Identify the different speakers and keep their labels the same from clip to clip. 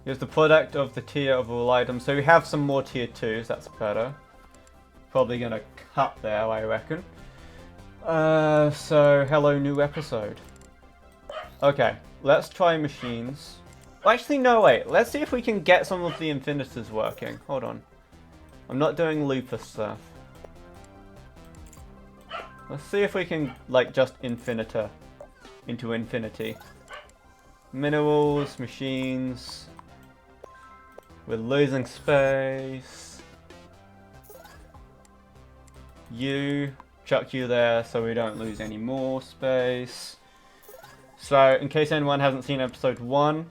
Speaker 1: Here's the product of the tier of all items. So we have some more tier 2s, that's better. Probably gonna cut there, I reckon. So hello new episode. Okay, let's try machines. Actually, no, wait. Let's see if we can get some of the infinitors working. Hold on. I'm not doing lupus stuff. Let's see if we can, like, just infinitor into infinity. Minerals, machines. We're losing space. You. Chuck you there so we don't lose any more space. So, in case anyone hasn't seen episode 1,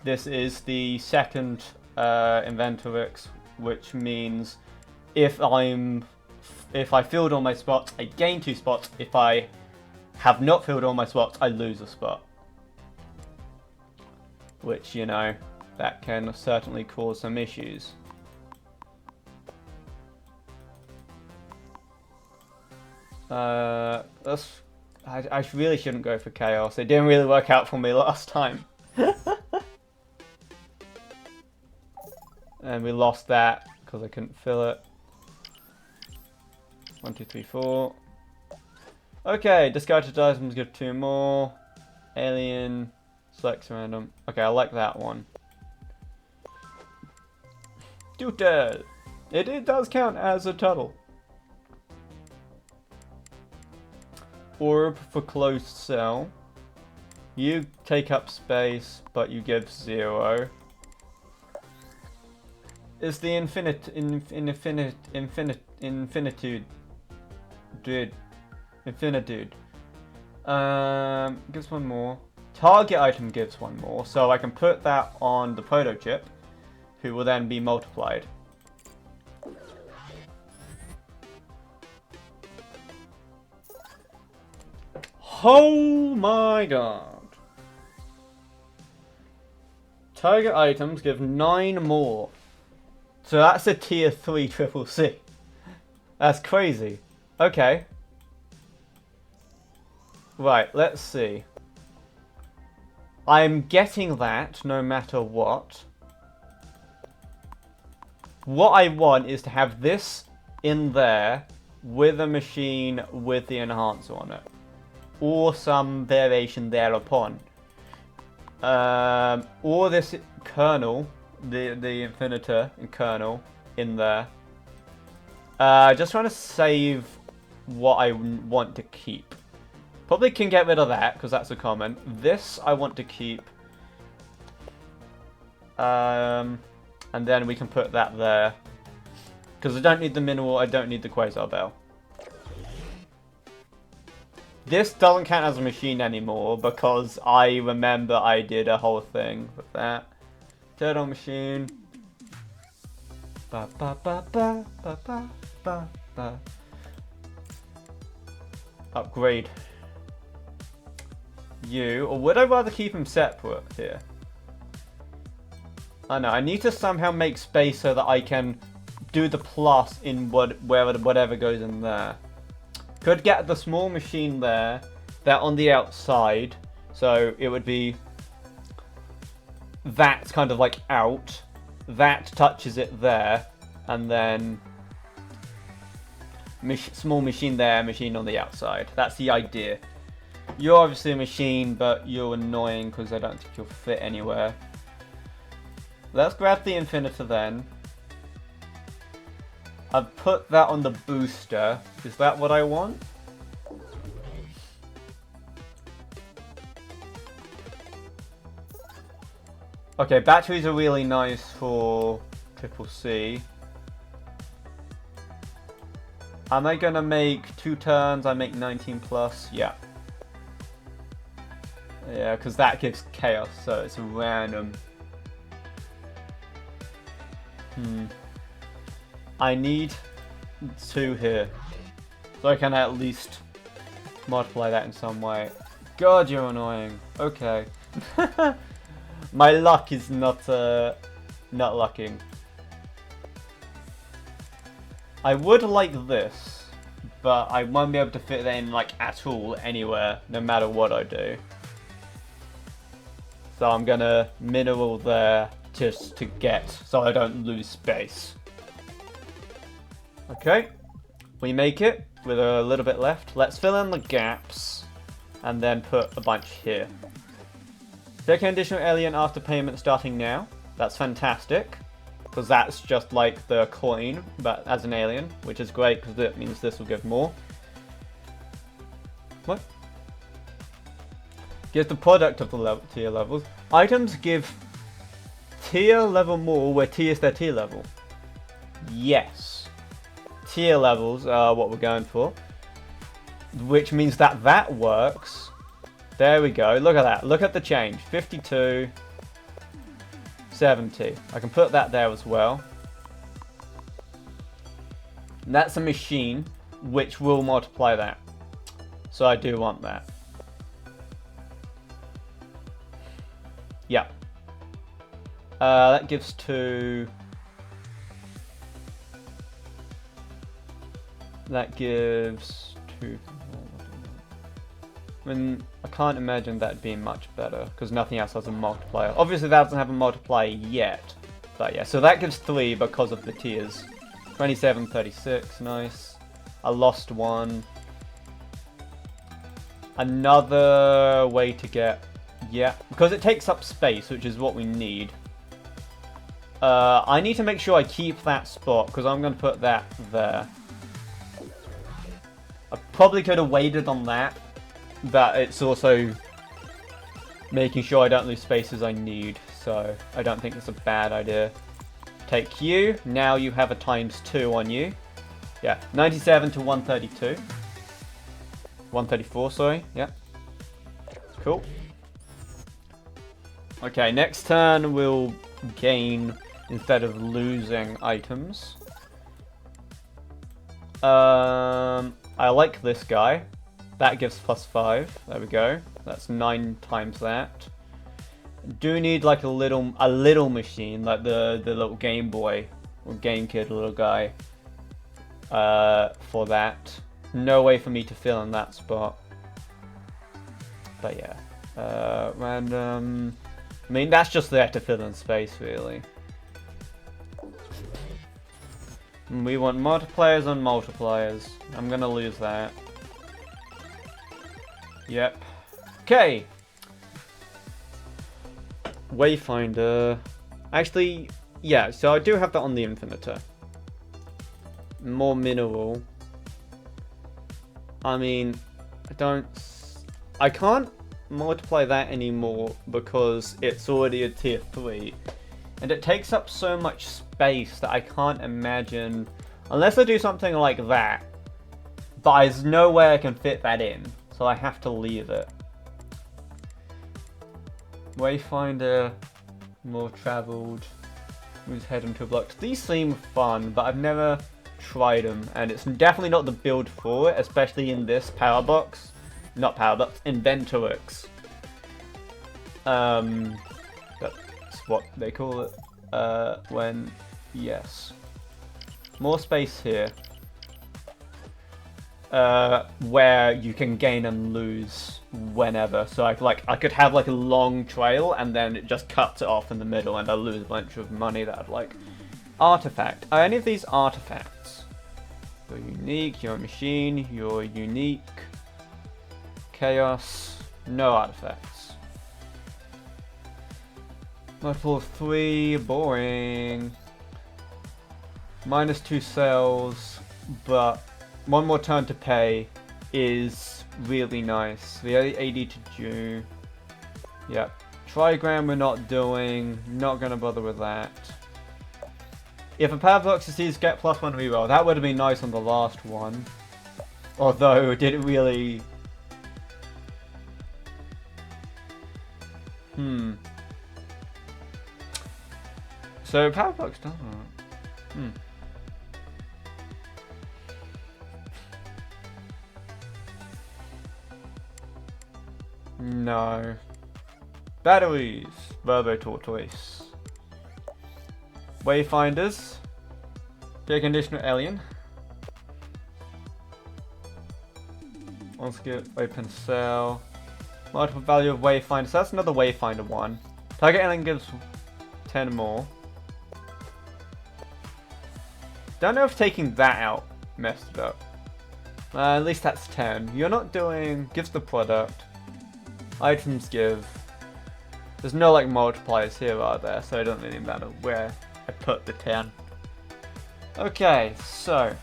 Speaker 1: this is the second Inventorix, which means if I filled all my spots, I gain 2 spots. If I have not filled all my spots, I lose a spot. Which, you know, that can certainly cause some issues. I really shouldn't go for chaos. It didn't really work out for me last time. And we lost that because I couldn't fill it. 1, 2, 3, 4. Okay, discarded items give 2 more. Alien, select random. Okay, I like that one. Tutor! It does count as a tunnel. Orb for closed cell. You take up space, but you give 0. Is the infinitude. Gives 1 more. Target item gives 1 more, so I can put that on the proto chip, who will then be multiplied. Oh my god. Target items give 9 more. So that's a tier 3 triple C. That's crazy. Okay. Right, let's see. I'm getting that no matter what. What I want is to have this in there with a machine with the enhancer on it. Or some variation thereupon. Or this kernel, the infinitor and kernel in there. Just trying to save what I want to keep. Probably can get rid of that because that's a common. This I want to keep. And then we can put that there. Because I don't need the mineral, I don't need the quasar bell. This doesn't count as a machine anymore because I remember I did a whole thing with that. Turtle machine. Ba ba ba ba ba ba ba ba. Upgrade. You, or would I rather keep them separate here? I know, I need to somehow make space so that I can do the plus in whatever goes in there. Could get the small machine there, that on the outside, so it would be that kind of like out, that touches it there, and then small machine there, machine on the outside. That's the idea. You're obviously a machine, but you're annoying because I don't think you'll fit anywhere. Let's grab the infinitor then. I've put that on the booster. Is that what I want? Okay, batteries are really nice for triple C. Am I gonna make 2 turns? I make 19 plus. Yeah. Yeah, because that gives chaos, so it's random. I need 2 here, so I can at least multiply that in some way. God, you're annoying. Okay. My luck is not lucking. I would like this, but I won't be able to fit that in like at all anywhere, no matter what I do. So I'm gonna mineral there just to get, so I don't lose space. Okay, we make it with a little bit left. Let's fill in the gaps and then put a bunch here. Pick an additional alien after payment starting now. That's fantastic, because that's just like the coin, but as an alien, which is great because it means this will give more. What? Give the product of the tier levels. Items give tier level more where T is their tier level. Yes. Tier levels are what we're going for. Which means that that works. There we go. Look at that. Look at the change. 52. 70. I can put that there as well. And that's a machine which will multiply that. So I do want that. Yeah. That gives to... That gives to... I mean, I can't imagine that being much better, because nothing else has a multiplier. Obviously that doesn't have a multiplier yet. But yeah, so that gives 3 because of the tiers. 27, 36, nice. I lost one. Another way to get... Yeah, because it takes up space, which is what we need. I need to make sure I keep that spot, because I'm going to put that there. I probably could have waited on that, but it's also making sure I don't lose spaces I need, so I don't think it's a bad idea. Take you, now you have a ×2 on you. Yeah, 97 to 132. 134, sorry, yeah. Cool. Okay, next turn we'll gain instead of losing items. I like this guy. That gives +5. There we go. That's 9 times that. Do need like a little machine, like the little Game Boy or Game Kid little guy. For that. No way for me to fill in that spot. But yeah. Random. I mean, that's just there to fill in space, really. And we want multipliers on multipliers. I'm gonna lose that. Yep. Okay. Wayfinder. Actually, yeah, so I do have that on the Infinitor. More mineral. I mean, I can't multiply that anymore because it's already a tier 3. And it takes up so much space that I can't imagine, unless I do something like that, but there's no way I can fit that in, so I have to leave it. Wayfinder, more travelled, moves head into a block. These seem fun, but I've never tried them, and it's definitely not the build for it, especially in this power box. Not power box, Inventorix. That's what they call it. Yes. More space here. Where you can gain and lose whenever. So I could have like a long trail and then it just cuts it off in the middle and I lose a bunch of money that I'd like. Artifact. Are any of these artifacts? You're unique, you're a machine, you're unique. Chaos. No artifacts. Multiple of 3, boring. -2 cells, but one more turn to pay is really nice. The AD to do. Yep. Trigram we're not doing. Not gonna bother with that. If a power block succeeds, get +1 reroll. That would have been nice on the last one. Although it didn't really. So power blocks doesn't. No. Batteries. Verbo Tortoise. Wayfinders. Pick conditional alien. Let's get open cell. Multiple value of Wayfinder. So that's another Wayfinder one. Target alien gives 10 more. Don't know if taking that out messed it up. At least that's 10. You're not doing... Gives the product. Items give. There's no like multipliers here, are there? So it doesn't really matter where I put the 10. Okay, so...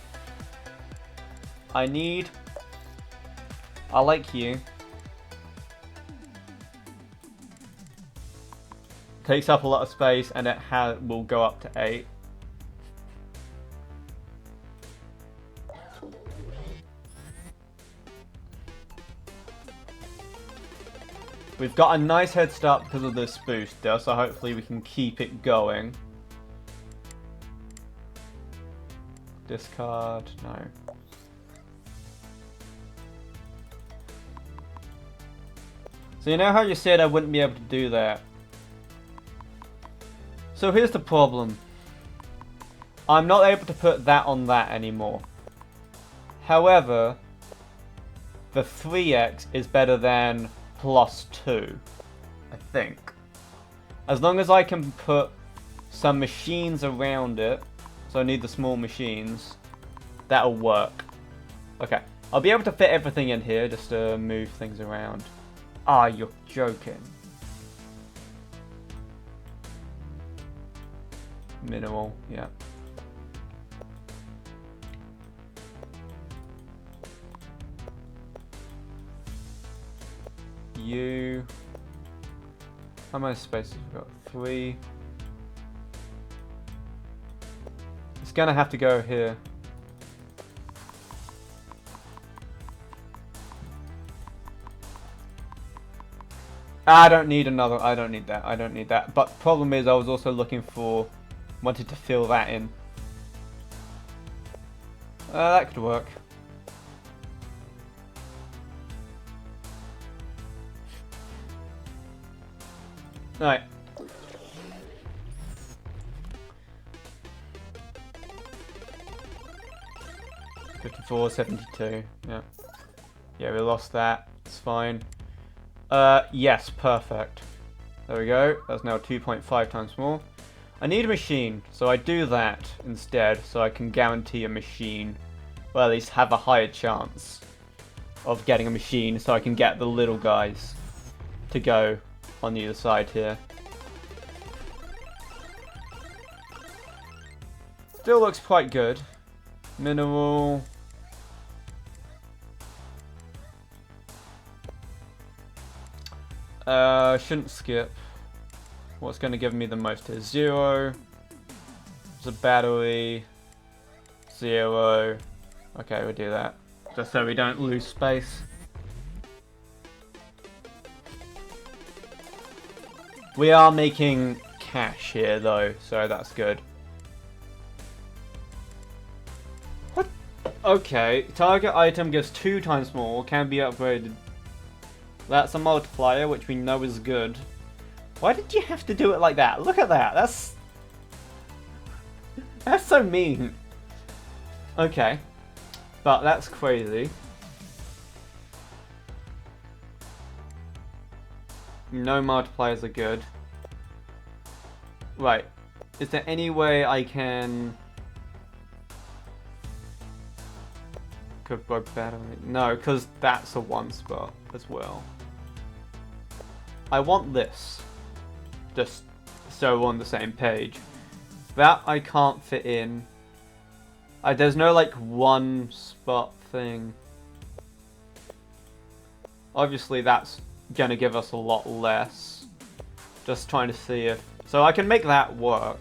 Speaker 1: I like you. Takes up a lot of space and it will go up to 8. We've got a nice head start because of this booster, so hopefully we can keep it going. Discard, no. So you know how you said I wouldn't be able to do that? So here's the problem. I'm not able to put that on that anymore. However, the 3x is better than +2, I think. As long as I can put some machines around it, so I need the small machines, that'll work. Okay, I'll be able to fit everything in here just to move things around. Ah, you're joking. Minimal, yeah. You... How many spaces we've got? 3. It's gonna have to go here. I don't need another, I don't need that. But the problem is I was also looking for, wanted to fill that in. That could work. Alright. 54, 72, yeah. Yeah, we lost that, it's fine. Yes, perfect. There we go, that's now 2.5 times more. I need a machine, so I do that instead, so I can guarantee a machine. Well, at least have a higher chance of getting a machine, so I can get the little guys to go on either side here. Still looks quite good. Mineral. Shouldn't skip. What's going to give me the most is 0. There's a battery. 0. Okay, we'll do that. Just so we don't lose space. We are making cash here though, so that's good. What? Okay, target item gives 2 times more, can be upgraded. That's a multiplier, which we know is good. Why did you have to do it like that? Look at that, that's so mean. Okay, but that's crazy. No multipliers are good. Right. Is there any way I can... Cookbook battery? No, because that's a 1 spot as well. I want this. Just so we're on the same page. That I can't fit in. There's no like 1 spot thing. Obviously that's gonna give us a lot less. Just trying to see if... So I can make that work.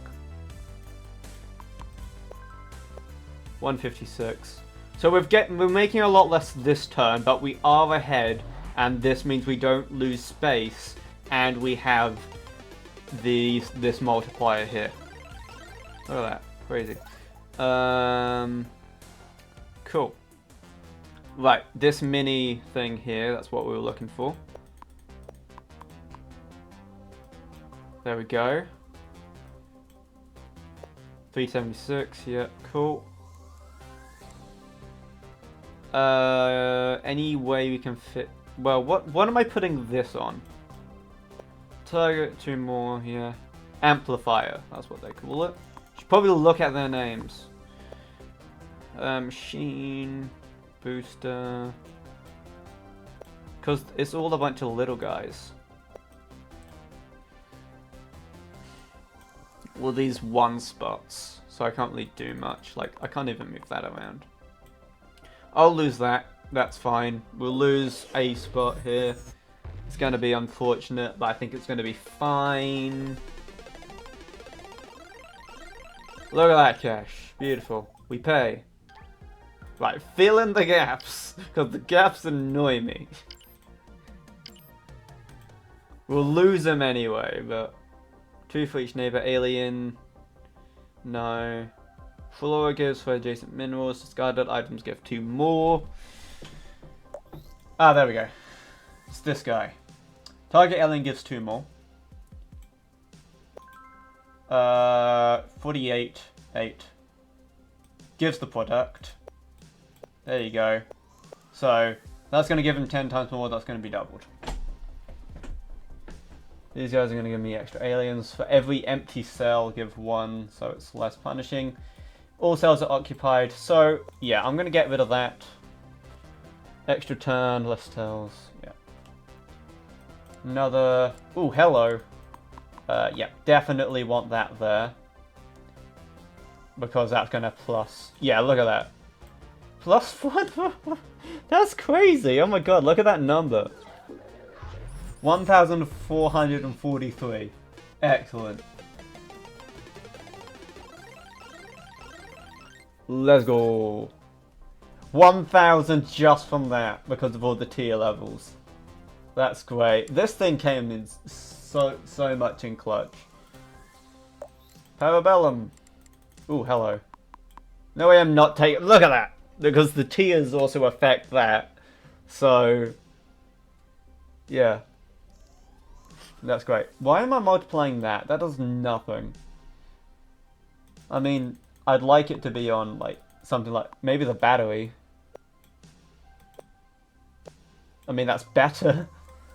Speaker 1: 156. So we're making a lot less this turn, but we are ahead, and this means we don't lose space, and we have this multiplier here. Look at that, crazy. Cool. Right, this mini thing here, that's what we were looking for. There we go. 376, yeah, cool. Any way we can fit... Well, what am I putting this on? Target 2 more, yeah. Amplifier, that's what they call it. Should probably look at their names. Machine, booster. Because it's all a bunch of little guys. Well, these one spots, so I can't really do much. Like, I can't even move that around. I'll lose that. That's fine. We'll lose a spot here. It's going to be unfortunate, but I think it's going to be fine. Look at that cash. Beautiful. We pay. Right, fill in the gaps, because the gaps annoy me. We'll lose them anyway, but... 2 for each neighbor. Alien. No. Flora gives for adjacent minerals. Discarded items give 2 more. Ah, there we go. It's this guy. Target alien gives 2 more. 48, 8. Gives the product. There you go. So, that's going to give him 10 times more. That's going to be doubled. These guys are going to give me extra aliens. For every empty cell, give 1, so it's less punishing. All cells are occupied, so yeah, I'm going to get rid of that. Extra turn, less cells, yeah. Another... Ooh, hello. Yeah, definitely want that there. Because that's going to plus... Yeah, look at that. Plus 1? That's crazy, oh my god, look at that number. 1,443. Excellent. Let's go. 1,000 just from that because of all the tier levels. That's great. This thing came in so much in clutch. Parabellum. Ooh, hello. No, I am not taking... Look at that! Because the tiers also affect that. So... Yeah. That's great. Why am I multiplying that? That does nothing. I mean, I'd like it to be on, like, something like... Maybe the battery. I mean, that's better.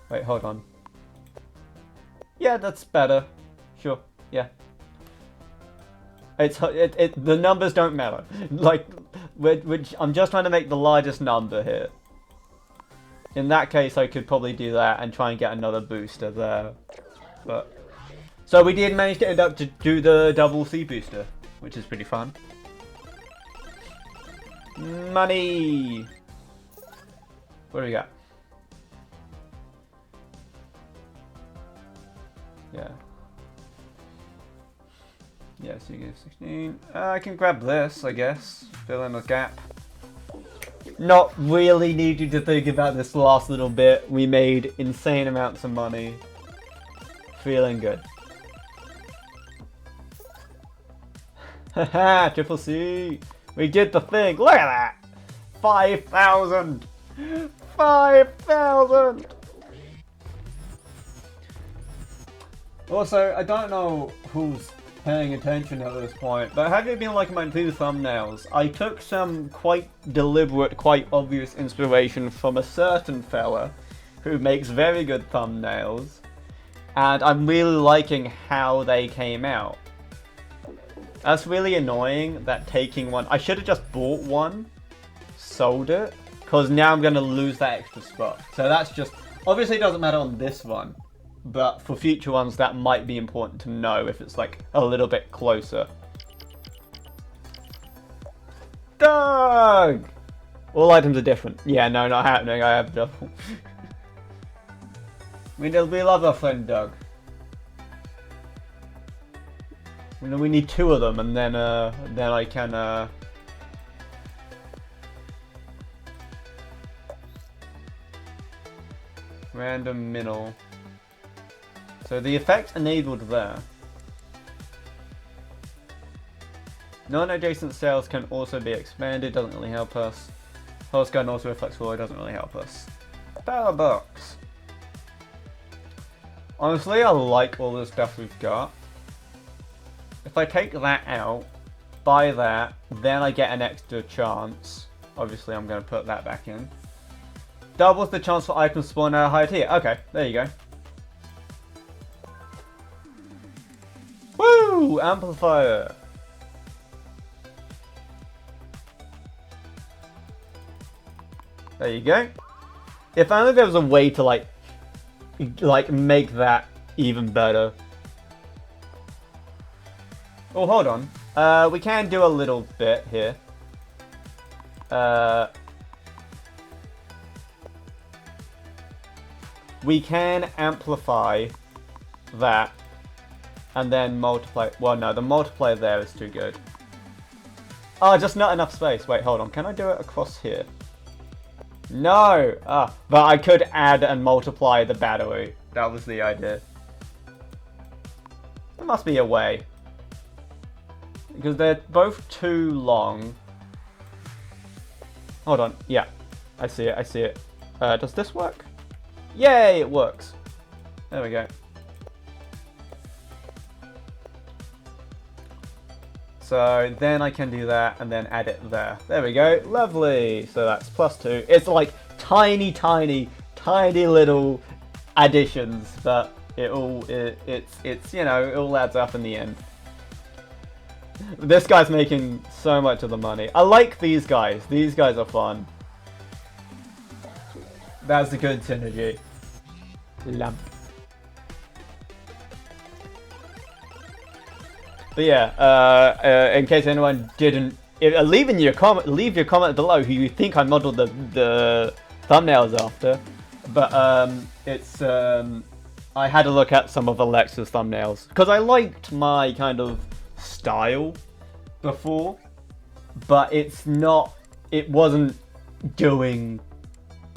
Speaker 1: Wait, hold on. Yeah, that's better. Sure, yeah. The numbers don't matter. Like, which I'm just trying to make the largest number here. In that case, I could probably do that and try and get another booster there. But so we did manage to end up to do the double C booster, which is pretty fun. Money. What do we got? Yeah. Yeah, so you get 16. I can grab this, I guess. Fill in the gap. Not really needing to think about this last little bit. We made insane amounts of money. Feeling good. Haha, triple C. We did the thing. Look at that. 5,000. 5,000. Also, I don't know who's paying attention at this point, but have you been liking my 2 thumbnails? I took some quite deliberate, quite obvious inspiration from a certain fella who makes very good thumbnails, and I'm really liking how they came out. That's really annoying that taking one... I should have just bought one, sold it, because now I'm going to lose that extra spot. So that's just... Obviously it doesn't matter on this one. But for future ones, that might be important to know if it's like a little bit closer. Doug! All items are different. Yeah, no, not happening. I have double. We love our friend Doug. We need 2 of them, and then I can. Random mineral. So the effect enabled there. Non-adjacent cells can also be expanded, doesn't really help us. Pulse gun also reflects forward, doesn't really help us. Power box. Honestly, I like all the stuff we've got. If I take that out, buy that, then I get an extra chance. Obviously, I'm going to put that back in. Doubles the chance for items spawn at a higher tier. Okay, there you go. amplifier. There you go. If only there was a way to like make that even better. Oh, hold on. We can do a little bit here. We can amplify that and then multiply. Well, no, the multiplier there is too good. Oh, just not enough space. Wait, hold on. Can I do it across here? No! But I could add and multiply the battery. That was the idea. There must be a way. Because they're both too long. Hold on. Yeah. I see it. I see it. Does this work? Yay! It works. There we go. So then I can do that and then add it there. There we go. Lovely. So that's +2. It's like tiny, tiny, tiny little additions, but it's you know, it all adds up in the end. This guy's making so much of the money. I like these guys. These guys are fun. That's a good synergy. Lamp. But yeah, in case anyone didn't, leave your comment below who you think I modeled the thumbnails after. But I had a look at some of Alexa's thumbnails because I liked my kind of style before, but it wasn't doing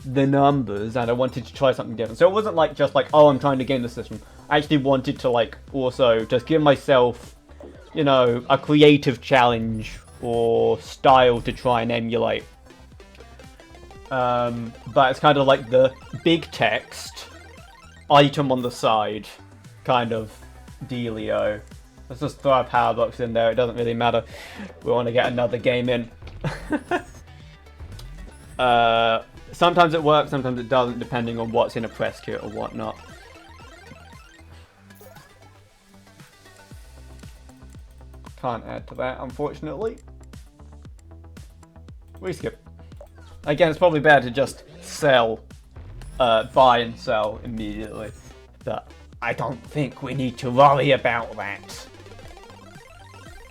Speaker 1: the numbers, and I wanted to try something different. So it wasn't like just like, oh, I'm trying to game the system. I actually wanted to like also just give myself, you know, a creative challenge or style to try and emulate. But it's kind of like the big text, item on the side kind of dealio. Let's just throw a power box in there, it doesn't really matter. We want to get another game in. Sometimes it works, sometimes it doesn't, depending on what's in a press kit or whatnot. Can't add to that, unfortunately. We skip. Again, it's probably better to just sell, buy and sell immediately. But I don't think we need to worry about that.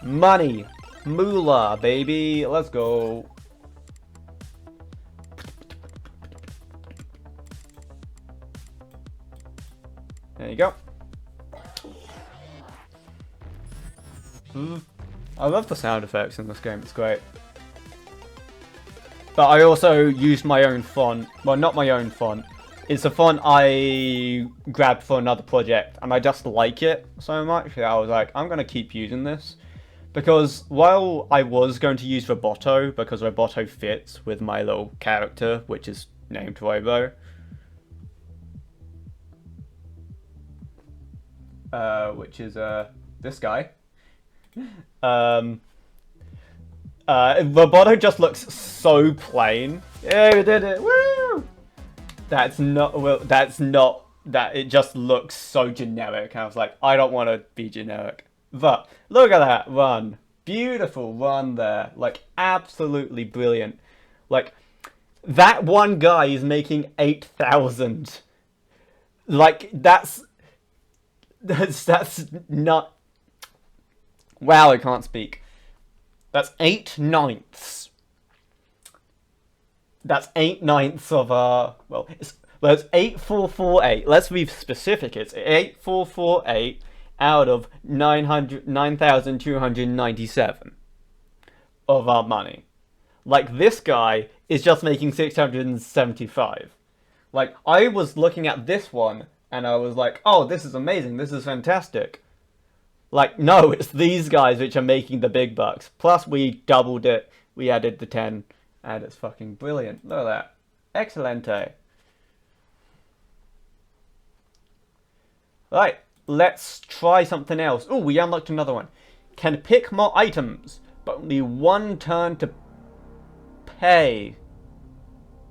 Speaker 1: Money. Moolah, baby. Let's go. There you go. I love the sound effects in this game, it's great. But I also used my own font. Well, not my own font. It's a font I grabbed for another project, and I just like it so much that I was like, I'm going to keep using this. Because while I was going to use Roboto, because Roboto fits with my little character, which is named Robo. Which is this guy. Roboto just looks so plain. Yeah, we did it! Woo! That's not, well, that's not, that it just looks so generic. I was like, I don't want to be generic. But, look at that run. Beautiful run there. Like, absolutely brilliant. Like, that one guy is making 8,000. Like, that's not, wow, I can't speak. That's 8/9. That's 8/9 of well, it's 8448. Let's be specific. It's 8448 out of 9,297 of our money. Like, this guy is just making 675. Like, I was looking at this one and I was like, oh, this is amazing. This is fantastic. Like, no, it's these guys which are making the big bucks. Plus, we doubled it. We added the 10. And it's fucking brilliant. Look at that. Excelente. Right, let's try something else. Oh, we unlocked another one. Can pick more items, but only one turn to pay.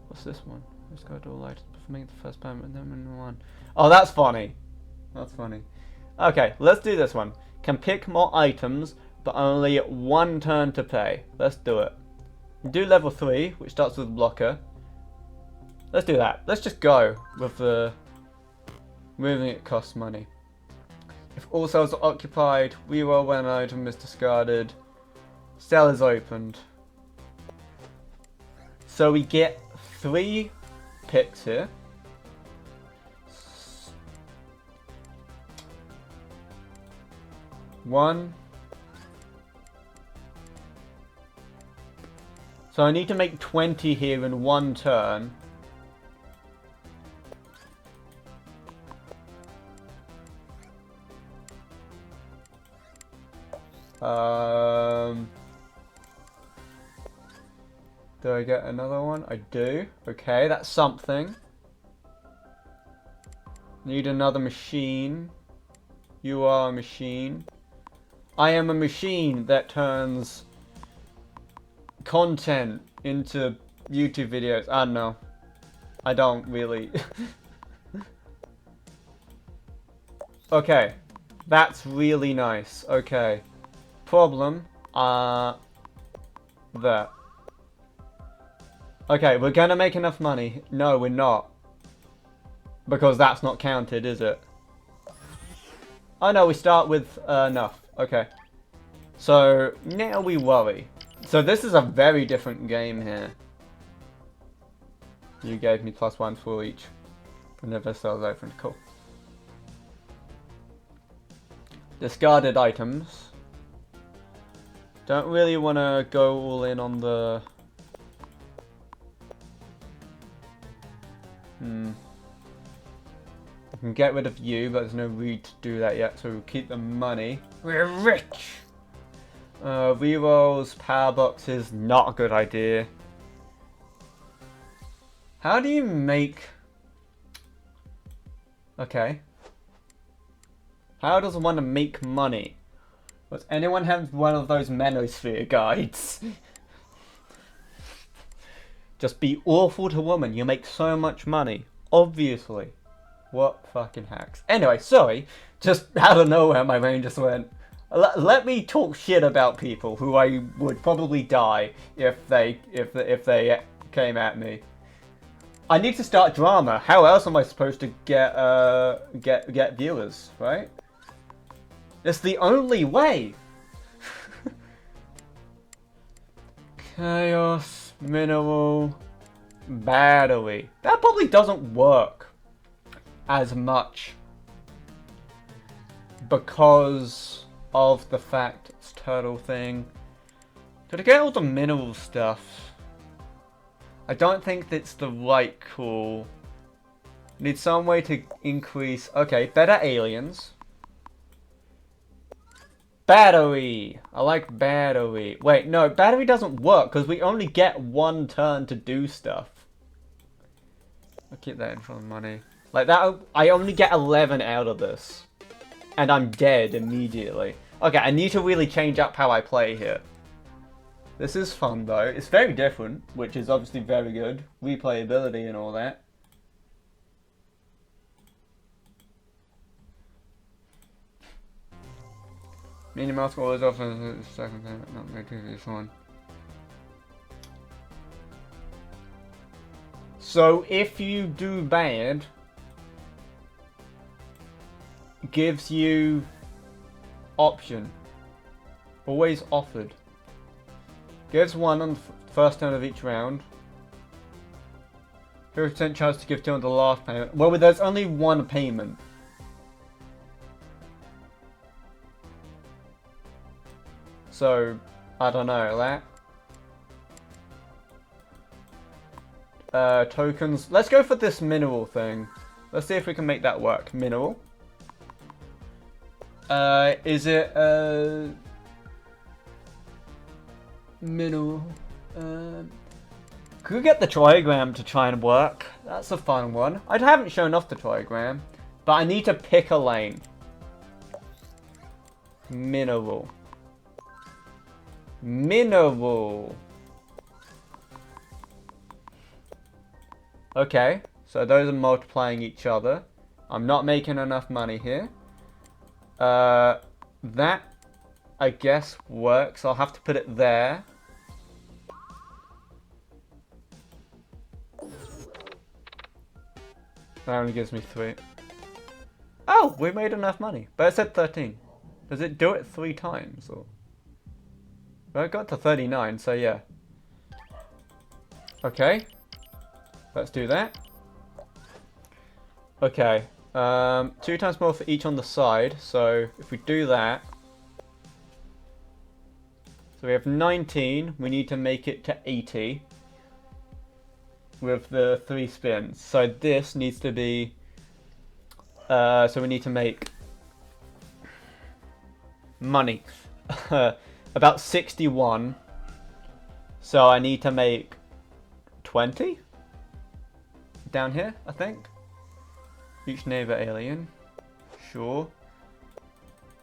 Speaker 1: What's this one? Let's go to all items before making the first payment and then one. Oh, that's funny. That's funny. Okay, let's do this one. Can pick more items, but only 1 turn to pay. Let's do it. Do level 3, which starts with blocker. Let's do that. Let's just go with the moving. It costs money. If all cells are occupied, reroll when an item is discarded. Cell is opened. So we get 3 picks here. One. So I need to make 20 here in 1 turn. Do I get another one? I do. Okay, that's something. Need another machine. You are a machine. I am a machine that turns content into YouTube videos. I don't know. I don't really. Okay. That's really nice. Okay. Problem. That. Okay, we're gonna make enough money. No, we're not. Because that's not counted, is it? Oh no, we start with enough. Okay. So, now we worry. So this is a very different game here. You gave me +1 for each. Whenever cells opened. Cool. Discarded items. Don't really want to go all in on the... I can get rid of you, but there's no need to do that yet, so we'll keep the money. We're rich! Rerolls, power boxes, not a good idea. How do you make... Okay. How does one make money? Does anyone have one of those Manosphere guides? Just be awful to women. You make so much money. Obviously. What fucking hacks. Anyway, sorry. Just out of nowhere my brain just went. Let me talk shit about people who I would probably die if they came at me. I need to start drama. How else am I supposed to get viewers, right? It's the only way. Chaos, mineral, battery. That probably doesn't work as much because of the fact it's turtle thing. Could I get all the mineral stuff? I don't think that's the right call. Need some way to increase... Okay, better aliens. Battery! I like battery. Wait, no, battery doesn't work because we only get 1 turn to do stuff. I'll keep that in for the money. Like that, I only get 11 out of this. And I'm dead immediately. Okay, I need to really change up how I play here. This is fun though. It's very different, which is obviously very good. Replayability and all that. Minimask always offers the second payment, not the previous one. So if you do bad, gives you option. Always offered. Gives 1 on the first turn of each round. 50% chance to give 2 on the last payment. Well, there's only 1 payment. So, I don't know, that. Tokens. Let's go for this mineral thing. Let's see if we can make that work. Mineral. Is it, mineral? Could we get the trigram to try and work? That's a fun one. I haven't shown off the trigram, but I need to pick a lane. Mineral. Mineral. Okay, so those are multiplying each other. I'm not making enough money here. that, I guess, works. I'll have to put it there. That only gives me 3. Oh, we made enough money. But it said 13. Does it do it 3 times? Or... Well, it got to 39, so yeah. Okay. Let's do that. Okay. 2 times more for each on the side. So if we do that... So we have 19. We need to make it to 80. With the 3 spins. So this needs to be... so we need to make... money. About 61. So I need to make 20? Down here, I think. Each neighbor alien. Sure.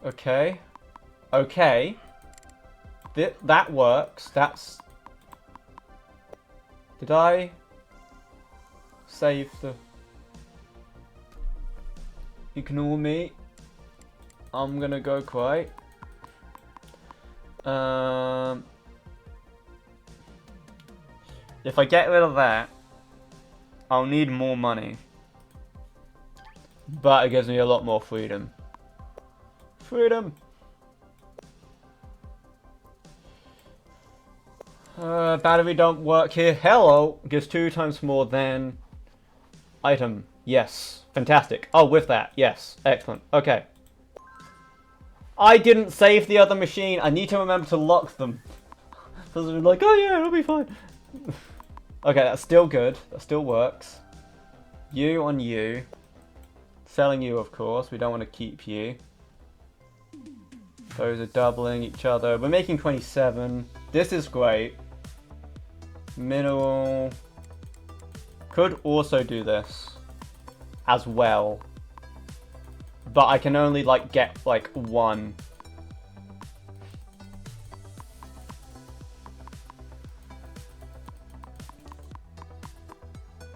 Speaker 1: Okay. Okay. That works. That's... Did I save the... Ignore me. I'm gonna go quiet. If I get rid of that, I'll need more money. But it gives me a lot more freedom. Freedom! Battery don't work here. Hello! Gives 2 times more than... Item. Yes. Fantastic. Oh, with that. Yes. Excellent. Okay. I didn't save the other machine. I need to remember to lock them. So they're like, oh yeah, it'll be fine. Okay, that's still good. That still works. You on you. Selling you, of course. We don't want to keep you. Those are doubling each other. We're making 27. This is great. Mineral. Could also do this as well. But I can only like get like 1.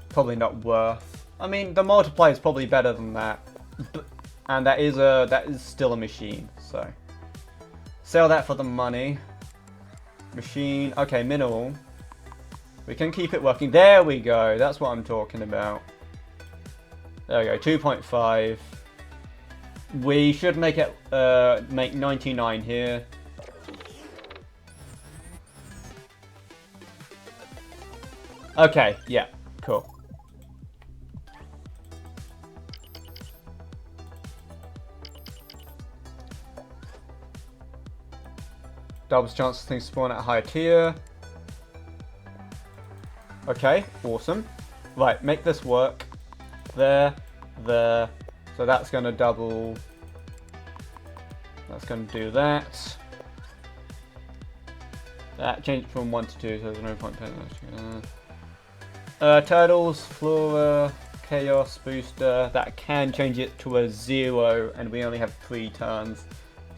Speaker 1: Probably not worth. I mean, the multiplier is probably better than that. And that is still a machine, so sell that for the money. Machine. Okay, mineral. We can keep it working. There we go. That's what I'm talking about. There we go. 2.5. We should make it make 99 here. Okay, yeah, cool. Doubles chance of things spawn at a higher tier. Okay, awesome. Right, make this work. There, there. So that's going to double. That's going to do that. That changed from 1 to 2, so there's no point paying that. Turtles, Flora, Chaos, Booster. That can change it to a 0, and we only have 3 turns.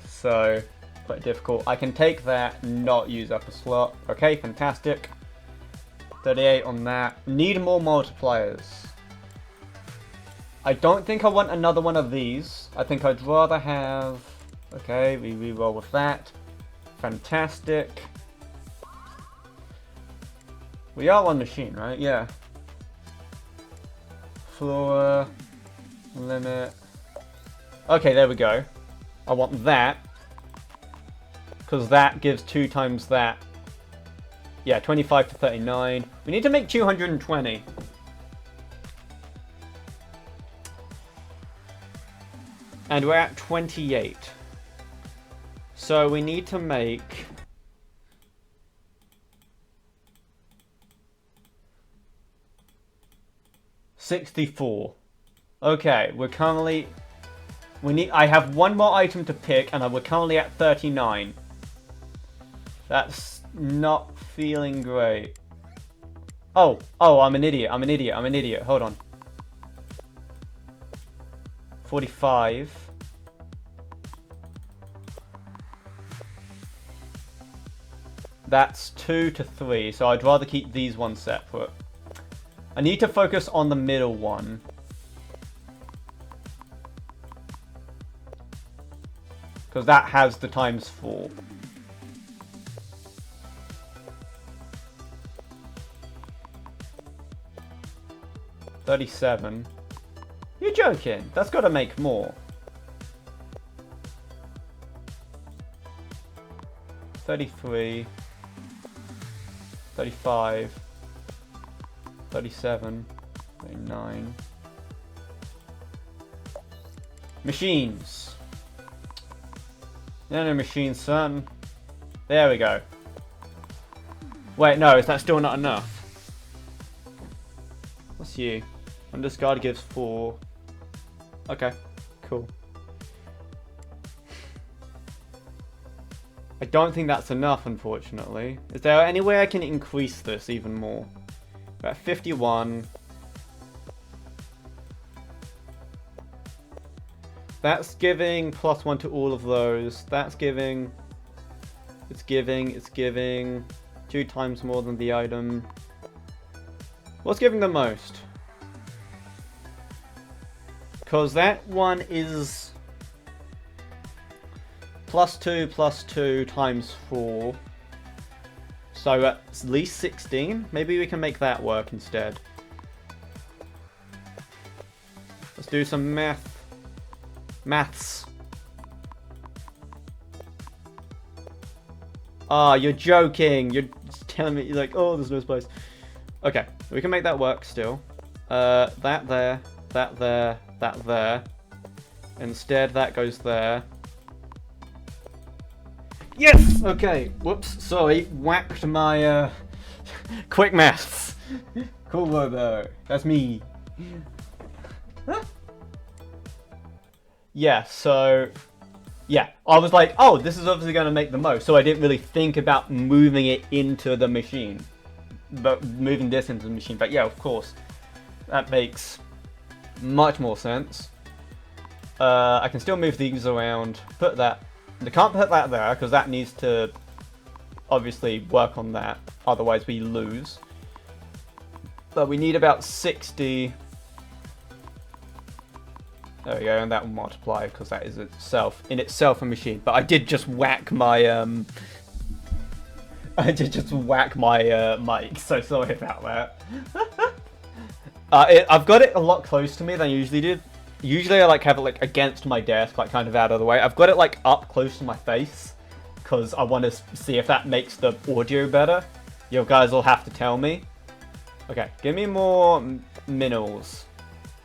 Speaker 1: So, quite difficult. I can take that, not use up a slot. Okay, fantastic. 38 on that. Need more multipliers. I don't think I want another one of these. I think I'd rather have... Okay, we reroll with that. Fantastic. We are one machine, right? Yeah. Flora. Limit. Okay, there we go. I want that. Because that gives 2 times that. Yeah, 25 to 39. We need to make 220. And we're at 28. So we need to make... $64. Okay, we're currently... I have 1 more item to pick, and we're currently at 39. That's not feeling great. Oh, I'm an idiot. Hold on. 45. That's 2 to 3, so I'd rather keep these ones separate. I need to focus on the middle one. Because that has the ×4. $37. You're joking. That's got to make more. 33. 35. 37. 39. Machines. No, machines, son. There we go. Wait, no, is that still not enough? What's you? Undiscard gives 4. Okay, cool. I don't think that's enough, unfortunately. Is there any way I can increase this even more? We're at 51. That's giving +1 to all of those. That's giving... It's giving 2 times more than the item. What's giving the most? Because that one is +2 +2 times 4. So at least 16. Maybe we can make that work instead. Let's do some maths. Ah, you're joking. You're telling me, you're like, oh, there's no space. Okay, we can make that work still. That there, that there, that there. Instead, that goes there. Yes! Okay, whoops, sorry. Whacked my, quick maths. Cool, Robo. That's me. Huh? Yeah, so... Yeah, I was like, oh, this is obviously going to make the most. So I didn't really think about moving it into the machine. But moving this into the machine. But yeah, of course. That makes much more sense. I can still move these around. Put that... I can't put that there, because that needs to obviously work on that. Otherwise we lose. But we need about 60... There we go, and that will multiply because that is in itself a machine. But I did just whack my mic, so sorry about that. I've got it a lot closer to me than I usually did. Usually I like have it like against my desk, like kind of out of the way. I've got it like up close to my face because I want to see if that makes the audio better. You guys will have to tell me. Okay, give me more minerals.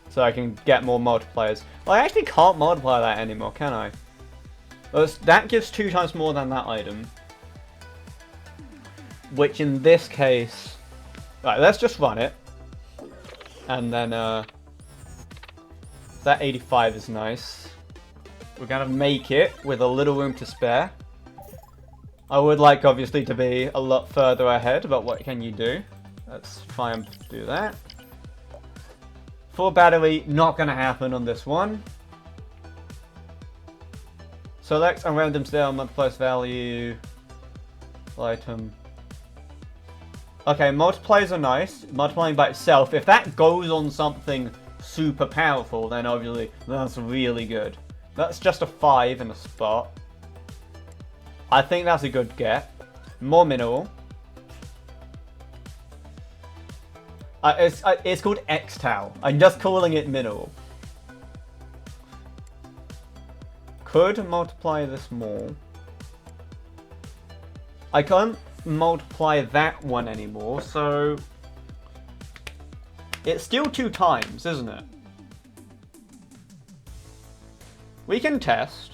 Speaker 1: So I can get more multipliers. Well, I actually can't multiply that anymore, can I? Well, that gives 2 times more than that item. Which in this case... Right, let's just run it. And then, that 85 is nice. We're gonna make it with a little room to spare. I would like, obviously, to be a lot further ahead, but what can you do? Let's try and do that. Full battery, not going to happen on this one. Select a random cell, multiplies value. Item. Okay, multipliers are nice. Multiplying by itself. If that goes on something super powerful, then obviously that's really good. That's just a 5 in a spot. I think that's a good get. More mineral. It's called X-Tau. I'm just calling it mineral. Could multiply this more. I can't multiply that one anymore, so... It's still 2 times, isn't it? We can test.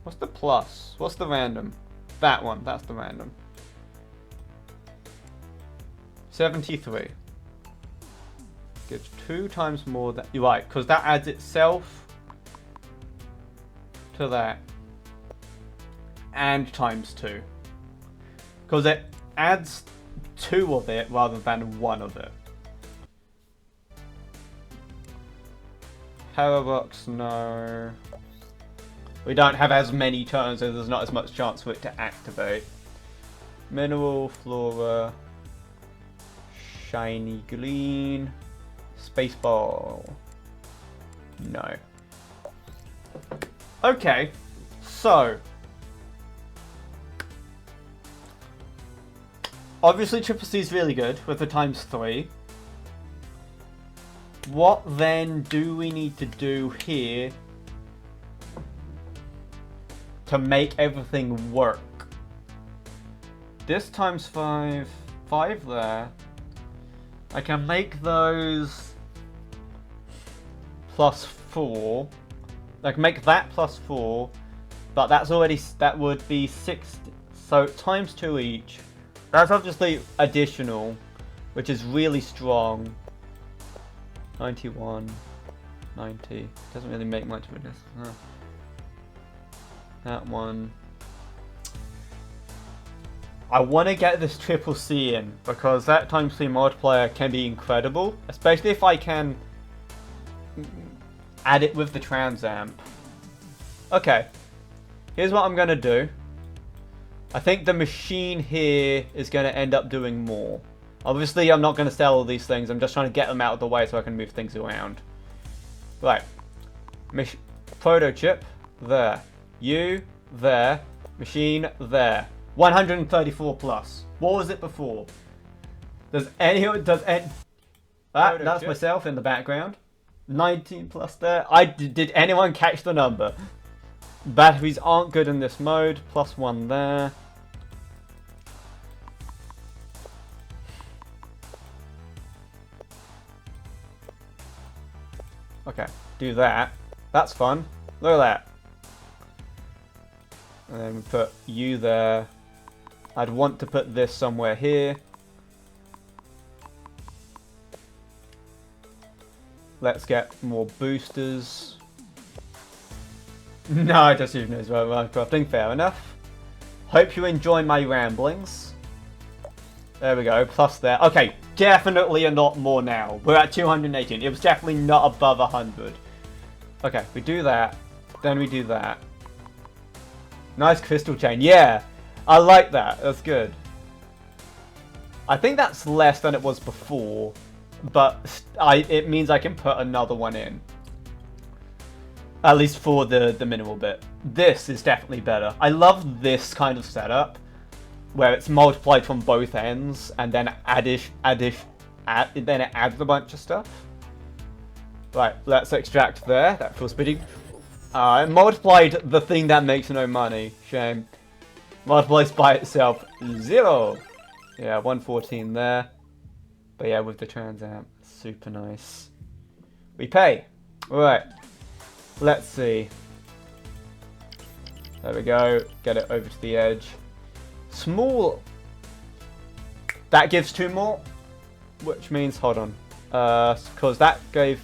Speaker 1: What's the plus? What's the random? That one, that's the random. 73. Gives 2 times more than... You're right, because that adds itself to that. And times 2. Because it adds 2 of it rather than 1 of it. Paradox, no. We don't have as many turns, so there's not as much chance for it to activate. Mineral, flora, shiny green, spaceball. No. Okay, So, obviously Triple C is really good with the ×3. What then do we need to do here to make everything work? This ×5, 5 there. I can make those +4. I can make that +4, but that's already, that would be 60. So ×2 each. That's obviously additional, which is really strong. 91, 90. Doesn't really make much of a difference. Huh. That one. I want to get this Triple C in because that ×3 multiplier can be incredible, especially if I can add it with the trans amp. Okay, here's what I'm going to do. I think the machine here is going to end up doing more. Obviously, I'm not going to sell all these things. I'm just trying to get them out of the way so I can move things around. Right. Proto chip there. You there. Machine there. 134 plus. What was it before? That's myself in the background. 19 plus there. Did anyone catch the number? Batteries aren't good in this mode. +1 there. Okay, do that. That's fun. Look at that. And then we put you there. I'd want to put this somewhere here. Let's get more boosters. No, I just use as well crafting. Fair enough. Hope you enjoy my ramblings. There we go. Plus there. Okay, definitely a lot more now. We're at 218. It was definitely not above 100. Okay, we do that. Then we do that. Nice crystal chain. Yeah, I like that. That's good. I think that's less than it was before, but it means I can put another one in. At least for the minimal bit. This is definitely better. I love this kind of setup, where it's multiplied from both ends, and then then it adds a bunch of stuff. Right, let's extract there. That feels pretty. It multiplied the thing that makes no money. Shame. Multiplies by itself 0. Yeah, 114 there. But yeah, with the trans amp, super nice. We pay. Alright. Let's see. There we go. Get it over to the edge. Small. That gives 2 more. Which means, hold on. Because that gave.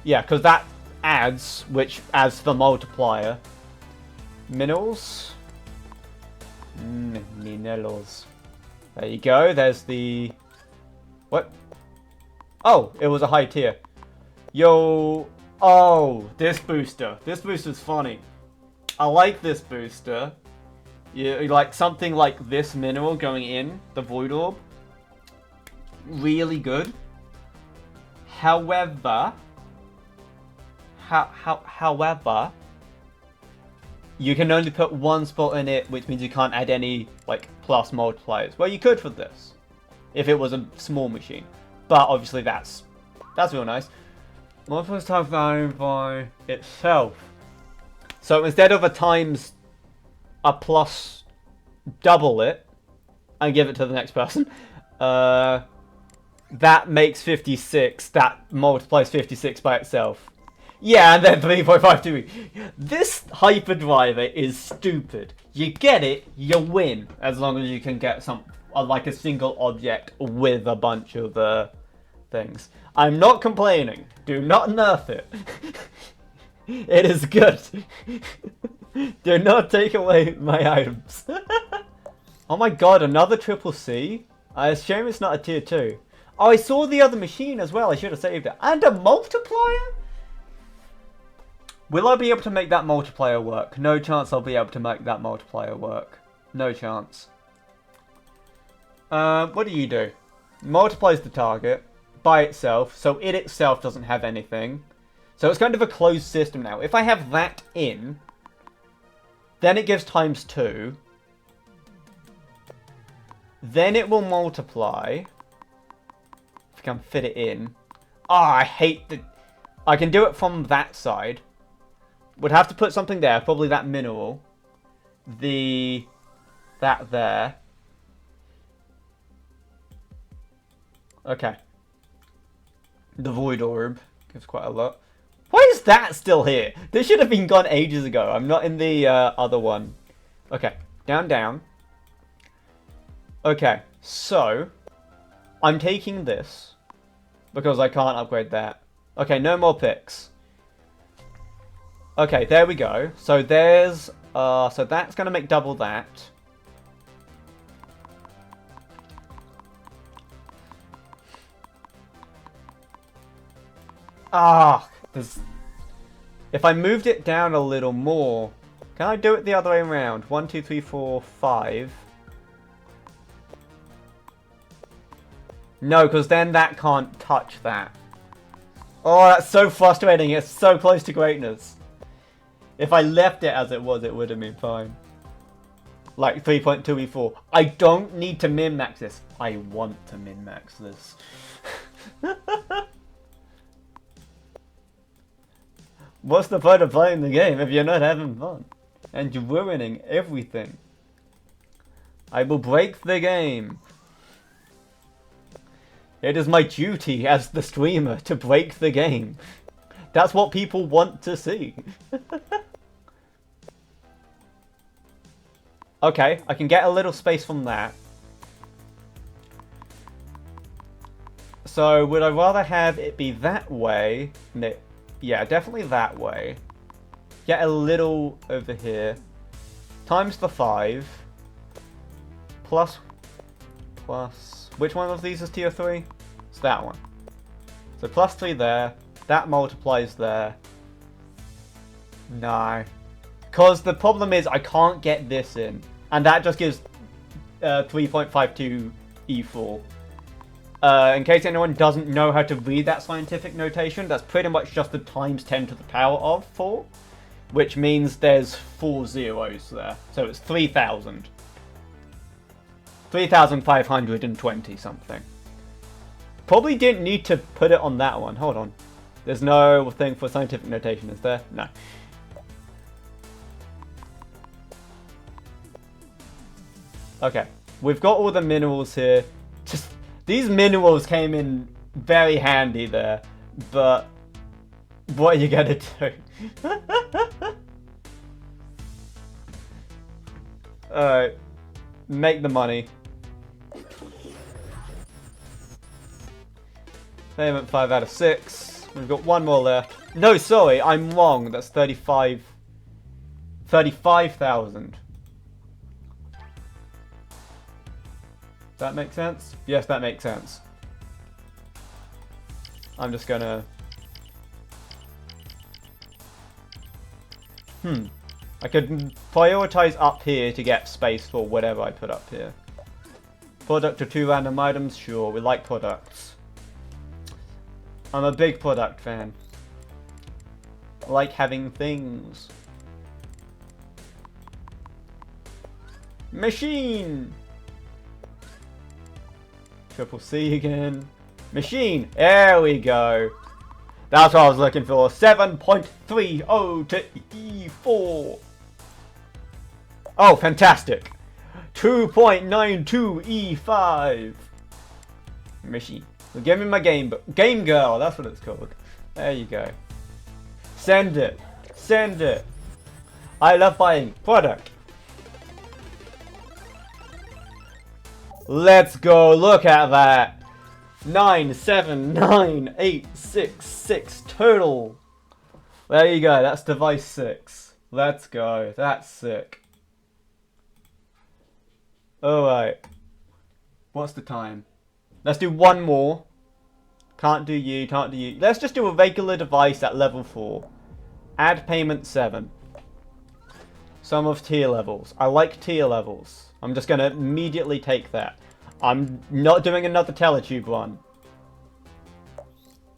Speaker 1: Yeah, because that adds, which adds the multiplier. Minerals. Minerals. There you go. There's the. What? Oh, it was a high tier. Yo. Oh, this booster. This booster's funny. I like this booster. Yeah, like something like this mineral going in the void orb. Really good. However, however, you can only put 1 spot in it, which means you can't add any like plus multipliers. Well, you could for this, if it was a small machine. But obviously that's real nice. Multiplies times value by itself. So instead of a times a plus, double it and give it to the next person. That makes 56. That multiplies 56 by itself. Yeah, and then 3.52. This hyperdriver is stupid. You get it, you win. As long as you can get some, like a single object with a bunch of things. I'm not complaining. Do not nerf it. It is good. Do not take away my items. Oh my god, another triple C? I assume it's not a tier 2. Oh, I saw the other machine as well. I should have saved it. And a multiplier? Will I be able to make that multiplier work? No chance I'll be able to make that multiplier work. No chance. What do you do? Multiplies the target by itself, so it itself doesn't have anything. So it's kind of a closed system now. If I have that in, Then it gives times 2. Then it will multiply. If we can fit it in. Ah, I hate the... I can do it from that side. Would have to put something there. Probably that mineral. That there. Okay. The void orb gives quite a lot. Why is that still here? This should have been gone ages ago. I'm not in the other one. Okay. Down, down. Okay. So, I'm taking this. Because I can't upgrade that. Okay, no more picks. Okay, there we go. So there's... so that's going to make double that. Ah, there's... If I moved it down a little more... Can I do it the other way around? 1, 2, 3, 4, 5. No, because then that can't touch that. Oh, that's so frustrating. It's so close to greatness. If I left it as it was, it would have been fine. Like 3.2e4. I don't need to min-max this. I want to min-max this. What's the point of playing the game if you're not having fun? And you're ruining everything. I will break the game. It is my duty as the streamer to break the game. That's what people want to see. Okay, I can get a little space from that. So, would I rather have it be that way? Yeah, definitely that way. Get a little over here. Times the 5. Plus... Which one of these is tier 3? It's that one. So plus 3 there. That multiplies there. No. Because the problem is I can't get this in. And that just gives 3.52 E4. In case anyone doesn't know how to read that scientific notation, that's pretty much just the times 10 to the power of 4. Which means there's 4 zeros there. So it's 3,000. 3,520 something. Probably didn't need to put it on that one. Hold on. There's no thing for scientific notation, is there? No. Okay. We've got all the minerals here. Just these minerals came in very handy there. But what are you gonna do? Alright. Make the money. Payment 5 out of 6. We've got one more left. No, sorry, I'm wrong. That's 35. 35,000. That make sense? Yes, that makes sense. I'm just gonna... I could prioritize up here to get space for whatever I put up here. Product of 2 random items? Sure, we like products. I'm a big product fan. I like having things. Machine! Triple C again. Machine! There we go. That's what I was looking for. 7.30 to E4. Oh, fantastic. 2.92 E5. Machine. Well, give me my game girl, that's what it's called. There you go. Send it. Send it. I love buying product. Let's go. Look at that. 979,866 total. There you go. That's device 6. Let's go. That's sick. Alright. What's the time? Let's do one more. Can't do you, can't do you. Let's just do a regular device at level 4. Add payment 7. Sum of tier levels. I like tier levels. I'm just going to immediately take that. I'm not doing another teletube one.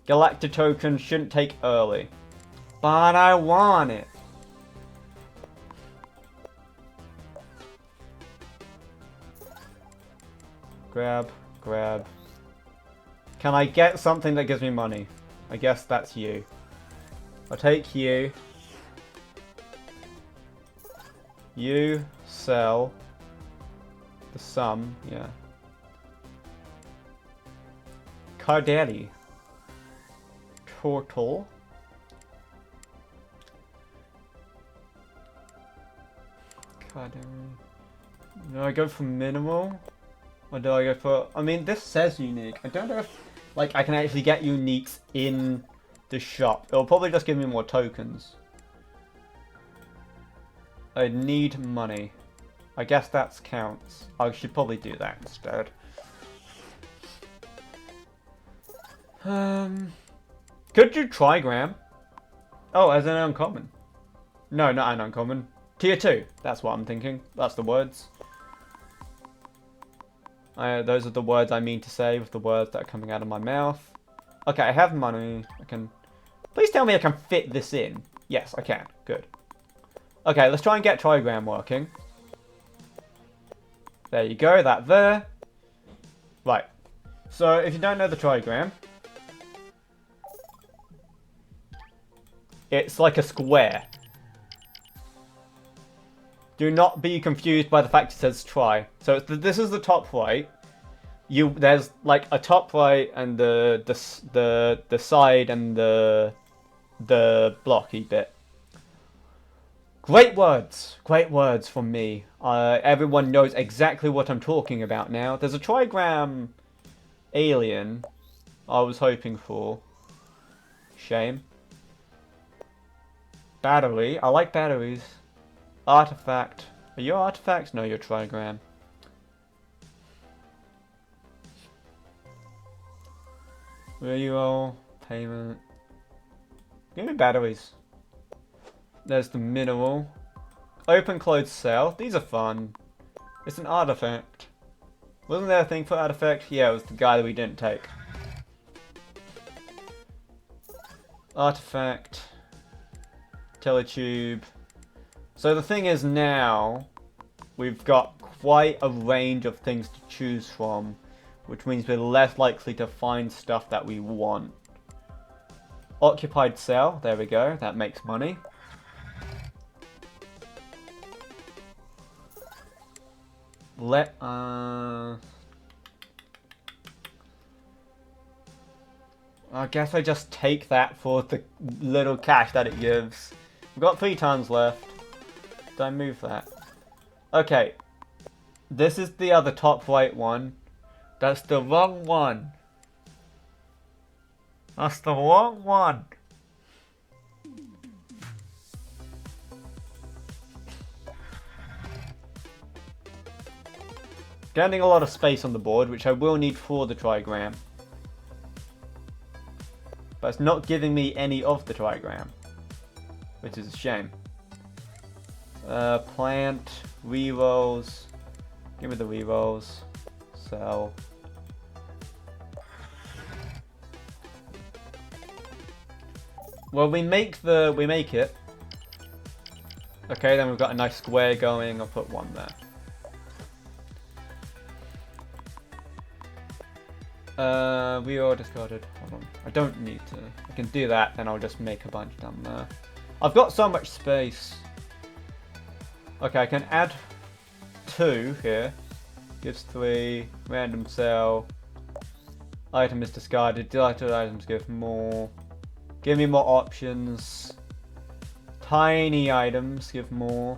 Speaker 1: Galactic token shouldn't take early. But I want it. Grab, grab. Can I get something that gives me money? I guess that's you. I'll take you. You sell the sum, yeah. Cardeli. Turtle. Do I go for minimal? Or do I go for... I mean, this says unique. I don't know if like I can actually get uniques in the shop. It'll probably just give me more tokens. I need money. I guess that counts. I should probably do that instead. Could you trigram? Oh, as an uncommon. No, not an uncommon. Tier 2. That's what I'm thinking. That's the words. Those are the words I mean to say with the words that are coming out of my mouth. Okay, I have money. I can... Please tell me I can fit this in. Yes, I can. Good. Okay, let's try and get trigram working. There you go, that there. Right. So, if you don't know the trigram, it's like a square. Do not be confused by the fact it says try. So this is the top right. There's like a top right and the side and the blocky bit. Great words from me. Everyone knows exactly what I'm talking about now. There's a trigram alien I was hoping for. Shame. Battery. I like batteries. Artifact. Are you artifacts? No, you're trigram. Reroll. Payment. Give me batteries. There's the mineral. Open, close, sell. These are fun. It's an artifact. Wasn't there a thing for artifact? Yeah, it was the guy that we didn't take. Artifact. Teletube. So the thing is now, we've got quite a range of things to choose from, which means we're less likely to find stuff that we want. Occupied cell, there we go, that makes money. I guess I just take that for the little cash that it gives. We've got 3 tons left. Did I move that? Okay. This is the other top right one. That's the wrong one. That's the wrong one. Getting a lot of space on the board, which I will need for the trigram. But it's not giving me any of the trigram, which is a shame. Plant, rerolls. Give me the rerolls. Sell. Well, we make it. Okay, then we've got a nice square going. I'll put one there. Reroll discarded. Hold on. I don't need to. I can do that, then I'll just make a bunch down there. I've got so much space. Okay, I can add 2 here. Gives 3. Random cell. Item is discarded. Deleted items give more. Give me more options. Tiny items give more.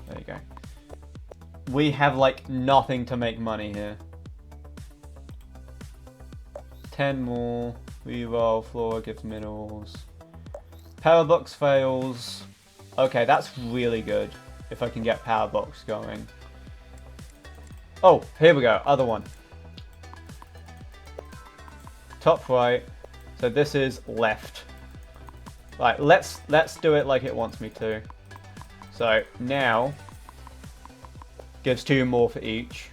Speaker 1: There you go. We have like nothing to make money here. 10 more. Reroll, flora gives minerals. Power box fails. Okay, that's really good. If I can get power box going. Oh, here we go. Other one. Top right. So this is left. Right, let's do it like it wants me to. So now gives 2 more for each.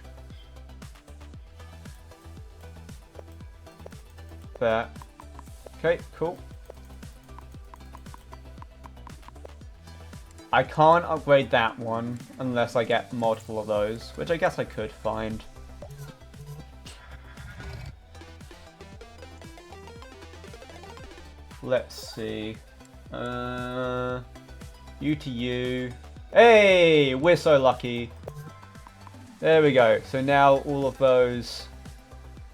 Speaker 1: That. Okay, cool. I can't upgrade that one unless I get multiple of those, which I guess I could find. Let's see. U to U. Hey, we're so lucky. There we go. So now all of those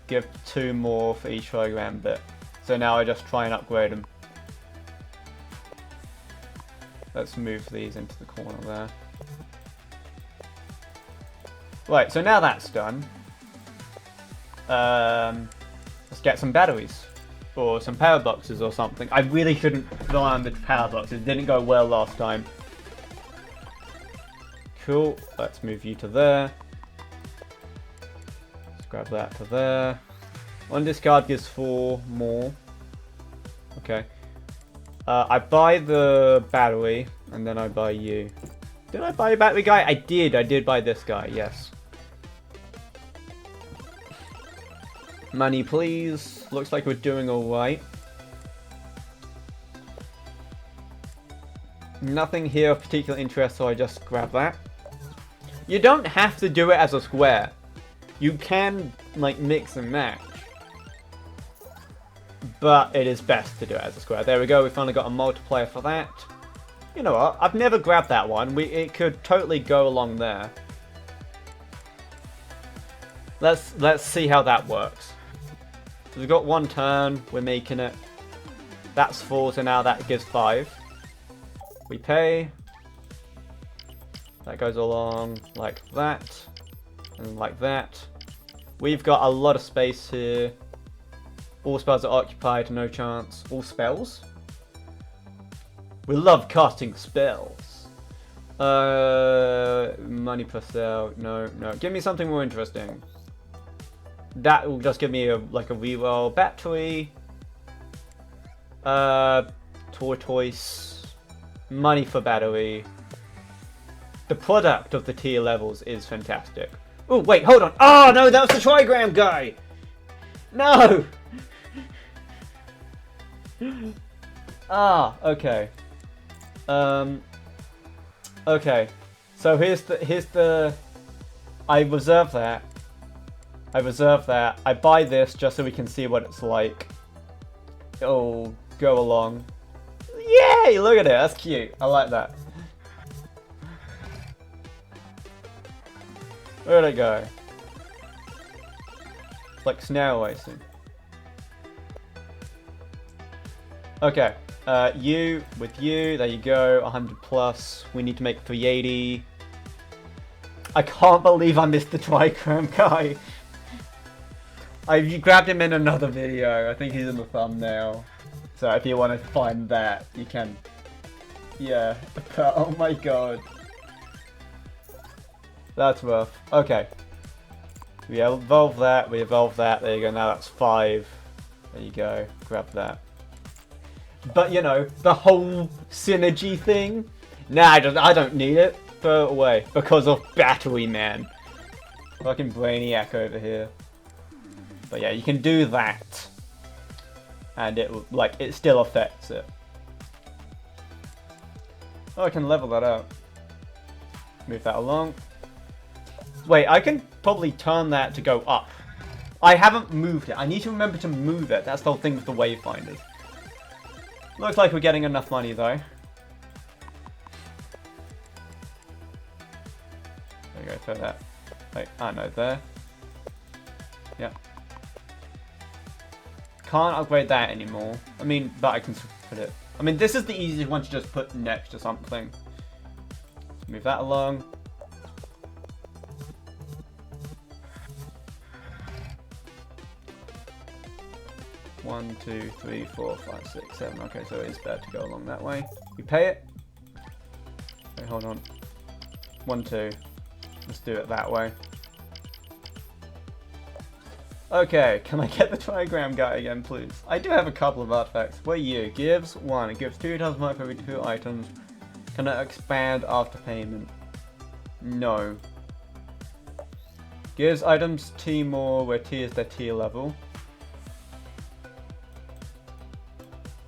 Speaker 1: give 2 more for each trigram bit. So now I just try and upgrade them. Let's move these into the corner there. Right, so now that's done. Let's get some batteries. Or some power boxes or something. I really shouldn't rely on the power boxes. It didn't go well last time. Cool. Let's move you to there. Let's grab that to there. One discard gives 4 more. Okay. I buy the battery, and then I buy you. Did I buy a battery guy? I did buy this guy, yes. Money, please. Looks like we're doing alright. Nothing here of particular interest, so I just grab that. You don't have to do it as a square. You can, like, mix and match. But it is best to do it as a square. There we go, we finally got a multiplier for that. You know what, I've never grabbed that one. It could totally go along there. Let's see how that works. So we've got 1 turn, we're making it. That's 4, so now that gives 5. We pay. That goes along like that. And like that. We've got a lot of space here. All spells are occupied, no chance. All spells? We love casting spells. Money per cell. No. Give me something more interesting. That will just give me like a reroll. Battery. Tortoise. Money for battery. The product of the tier levels is fantastic. Oh, wait, hold on. Oh, no, that was the trigram guy. No. Okay. Okay. So here's the I reserve that. I buy this just so we can see what it's like. It'll go along. Yay! Look at it. That's cute. I like that. Where'd it go? It's like snail racing. Okay, you, there you go, 100 plus. We need to make 380. I can't believe I missed the trigram guy. I grabbed him in another video. I think he's in the thumbnail. So if you want to find that, you can. Yeah, oh my god. That's rough. Okay. We evolve that, there you go, now that's 5. There you go, grab that. But you know, the whole synergy thing, nah, I don't need it. Throw it away because of Battery Man. Fucking Brainiac over here. But yeah, you can do that, and it still affects it. Oh, I can level that out. Move that along. Wait, I can probably turn that to go up. I haven't moved it. I need to remember to move it. That's the whole thing with the wayfinders. Looks like we're getting enough money though. There you go, throw that. Wait, no, there. Yeah. Can't upgrade that anymore. I mean, but I can put it. I mean, this is the easiest one to just put next to something. Move that along. One, 2, 3, 4, 5, 6, 7. Okay, so it is better to go along that way. We pay it. Wait, hold on. 1, 2. Let's do it that way. Okay, can I get the trigram guy again, please? I do have a couple of artifacts. Where are you? Gives 1. It gives 2 times more for every 2 items. Can I expand after payment? No. Gives items T more where T is their tier level.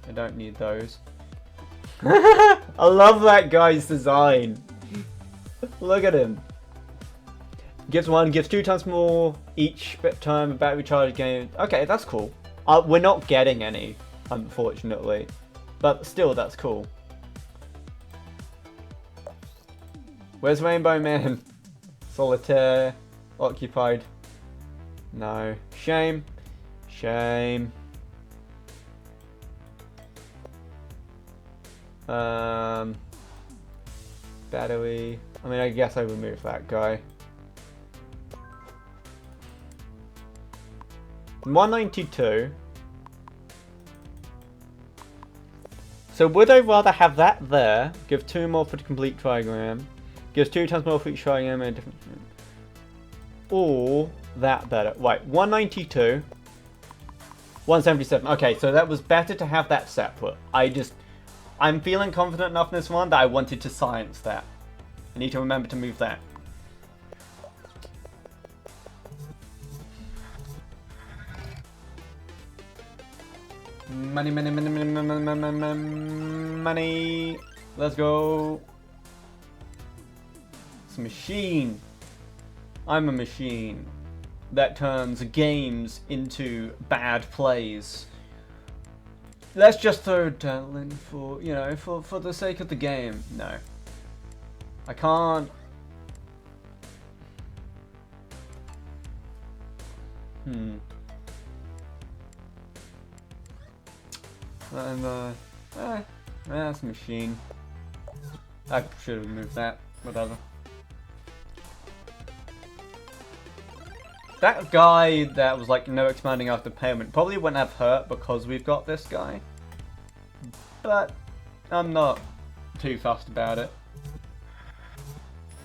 Speaker 1: I don't need those. I love that guy's design. Look at him. Gives 2 times more each time a battery charge game. Okay, that's cool. We're not getting any, unfortunately. But still, that's cool. Where's Rainbow Man? Solitaire. Occupied. No. Shame. Shame. Battery. I mean, I guess I remove that guy. 192. So would I rather have that there, give 2 more for the complete trigram, gives 2 times more for each trigram and a different, or that better? Right, 192, 177. Okay, so that was better to have that separate. I'm feeling confident enough in this one that I wanted to science that. I need to remember to move that. Money, money, money, money, money, money, money, money. Let's go. It's a machine. I'm a machine that turns games into bad plays. Let's just throw Dell in for, you know, for the sake of the game. No. I can't. And, that's a machine. I should have moved that. Whatever. That guy that was like no expanding after payment probably wouldn't have hurt because we've got this guy. But I'm not too fussed about it.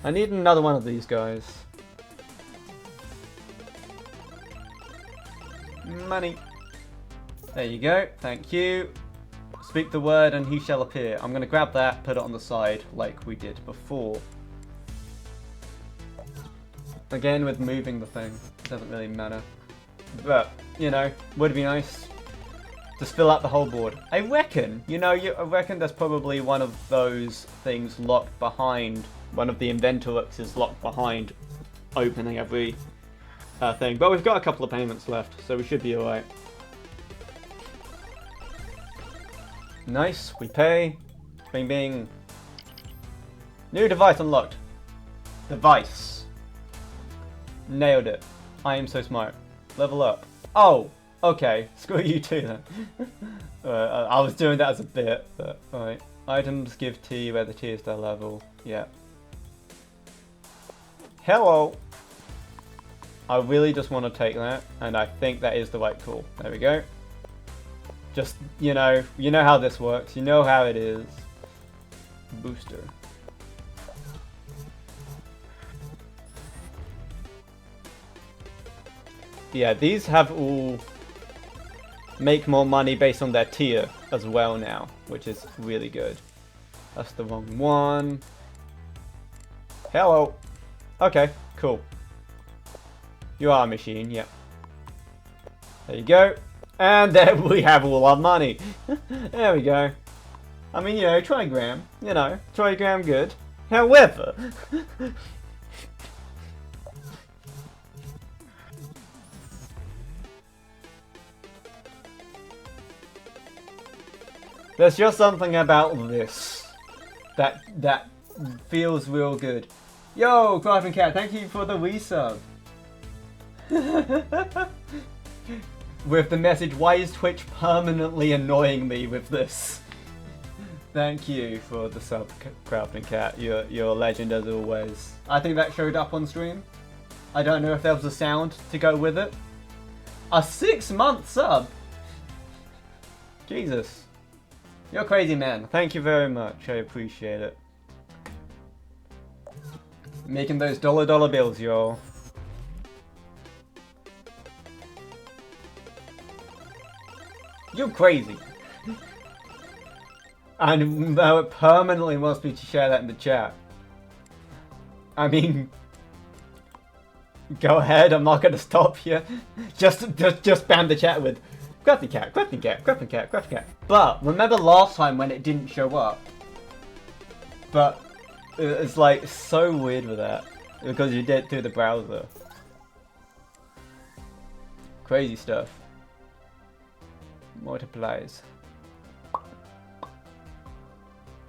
Speaker 1: I need another one of these guys. Money. There you go. Thank you. Speak the word and he shall appear. I'm going to grab that, put it on the side like we did before. Again, with moving the thing, it doesn't really matter. But, you know, would be nice. Just fill out the whole board. I reckon, I reckon there's probably one of those things locked behind, one of the Inventorix is locked behind opening every thing. But we've got a couple of payments left, so we should be alright. Nice, we pay. Bing bing. New device unlocked. Device. Nailed it. I am so smart. Level up. Oh, okay. Screw you too then. I was doing that as a bit, but alright. Items give T where the T is their level. Yeah. Hello. I really just want to take that, and I think that is the right call. There we go. Just, you know how this works. You know how it is. Booster. Yeah, these have all make more money based on their tier as well now, which is really good. That's the wrong one. Hello. Okay, cool. You are a machine, yeah. There you go. And there we have all our money. There we go. I mean, trigram. Trigram good. However... there's just something about this that feels real good. Yo, Crafting Cat, thank you for the resub. With the message, why is Twitch permanently annoying me with this? Thank you for the sub, Crafting Cat. You're a legend as always. I think that showed up on stream. I don't know if there was a sound to go with it. A 6-month sub? Jesus. You're crazy, man. Thank you very much. I appreciate it. Making those dollar bills, y'all. You're crazy. And now it permanently wants me to share that in the chat. I mean, go ahead. I'm not going to stop you. Just ban the chat with, Crafty cat, crafty cat, crafty cat, crafty cat. But remember last time when it didn't show up? But it's like so weird with that because you did it through the browser. Crazy stuff. Multiplies.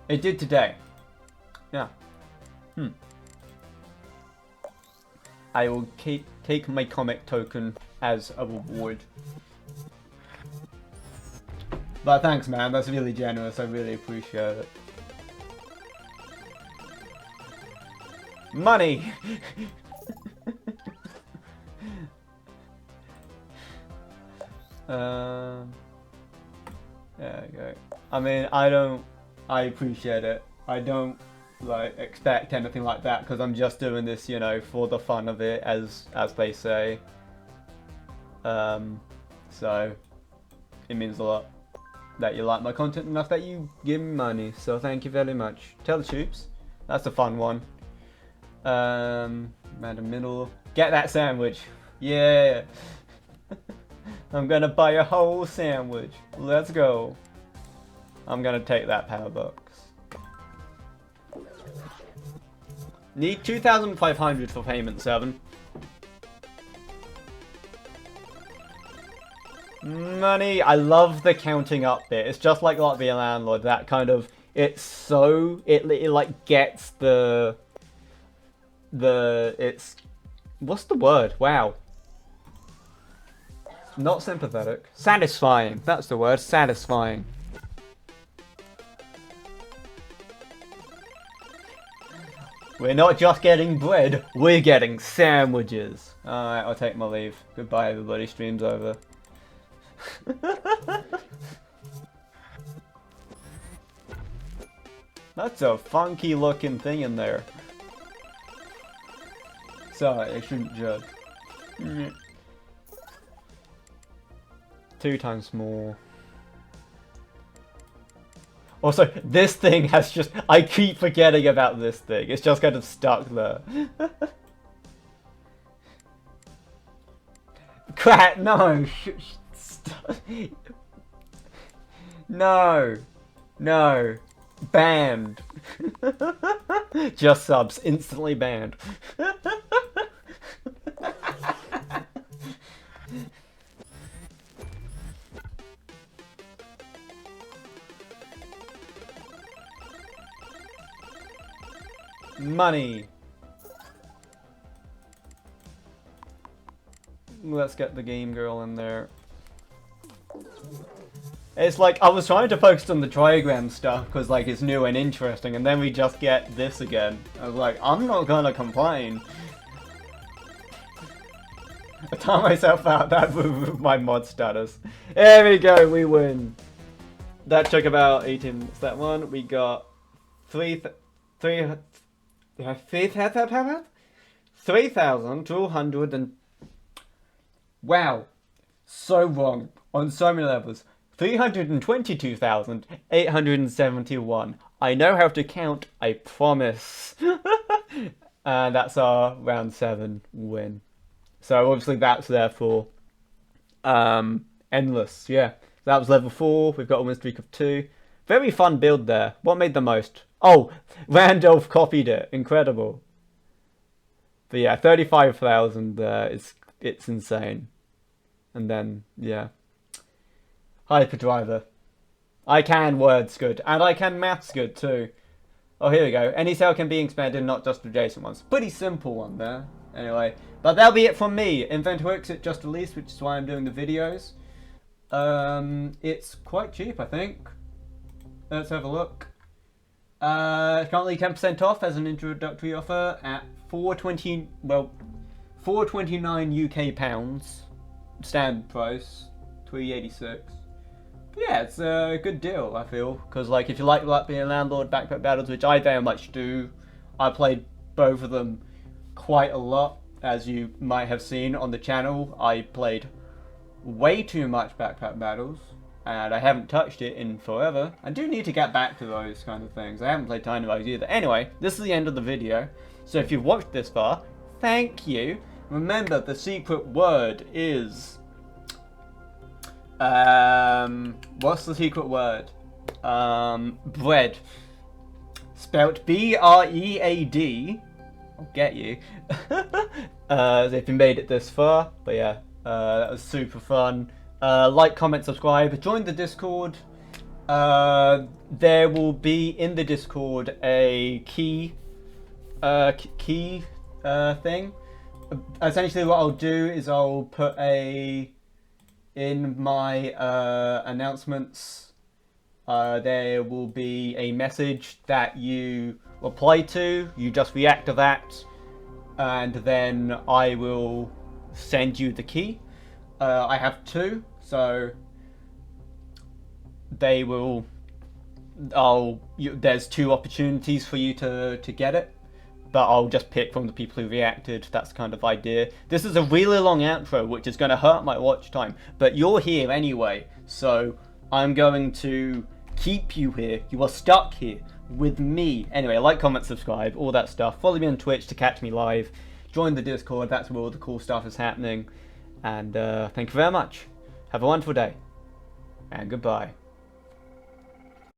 Speaker 1: It did today. Yeah. I will take my comic token as a reward. But thanks, man. That's really generous. I really appreciate it. Money! There we go. I mean, I appreciate it. I don't like expect anything like that because I'm just doing this, you know, for the fun of it, as they say. So it means a lot that you like my content enough that you give me money. So thank you very much. Tell the troops. That's a fun one. Random middle. Get that sandwich. Yeah. I'm gonna buy a whole sandwich. Let's go. I'm gonna take that power box. Need 2,500 for payment 7. Money. I love the counting up bit. It's just like Be a Landlord. That kind of. It's so. It like gets the. It's. What's the word? Wow. Not sympathetic. Satisfying. That's the word. Satisfying. We're not just getting bread, we're getting sandwiches. Alright, I'll take my leave. Goodbye everybody, stream's over. That's a funky looking thing in there. Sorry, I shouldn't judge. 2 times more. Also, this thing has just... I keep forgetting about this thing. It's just kind of stuck there. Crap, no. No. No. Banned. Just subs. Instantly banned. Money. Let's get the game girl in there. It's like I was trying to focus on the trigram stuff because like it's new and interesting, and then we just get this again. I was like, I'm not gonna complain. I taught myself out that with my mod status. There we go, we win. That took about 18 minutes. That one we got 3,200 and wow, so wrong on so many levels. 322,871. I know how to count, I promise. And that's our round 7 win. So obviously that's there for endless. Yeah, that was level 4. We've got a win streak of 2. Very fun build there. What made the most? Oh, Randolph copied it. Incredible. But yeah, 35,000 there. It's insane. And then, yeah. Hyperdriver. I can words good. And I can maths good too. Oh, here we go. Any cell can be expanded, not just adjacent ones. Pretty simple one there. Anyway. But that'll be it from me. Inventorix it just released, which is why I'm doing the videos. It's quite cheap, I think. Let's have a look. Currently 10% off as an introductory offer at £4.29 UK pounds. Standard price, £3.86. Yeah, it's a good deal, I feel, because like if you like Being a Landlord, Backpack Battles, which I very much do, I played both of them quite a lot, as you might have seen on the channel. I played way too much Backpack Battles, and I haven't touched it in forever. I do need to get back to those kind of things. I haven't played Tiny Bugs either. Anyway, this is the end of the video, so if you've watched this far, thank you. Remember, the secret word is What's the secret word? Bread. Spelt B-R-E-A-D. I'll get you. If you made it this far. But yeah, that was super fun. Like, comment, subscribe. Join the Discord. There will be in the Discord a key thing. Essentially what I'll do is I'll put in my announcements, there will be a message that you reply to. You just react to that, and then I will send you the key. I have 2, so they will. There's 2 opportunities for you to get it, but I'll just pick from the people who reacted. That's the kind of idea. This is a really long outro, which is going to hurt my watch time, but you're here anyway, so I'm going to keep you here. You are stuck here with me. Anyway, like, comment, subscribe, all that stuff. Follow me on Twitch to catch me live. Join the Discord, that's where all the cool stuff is happening. And thank you very much. Have a wonderful day. And goodbye.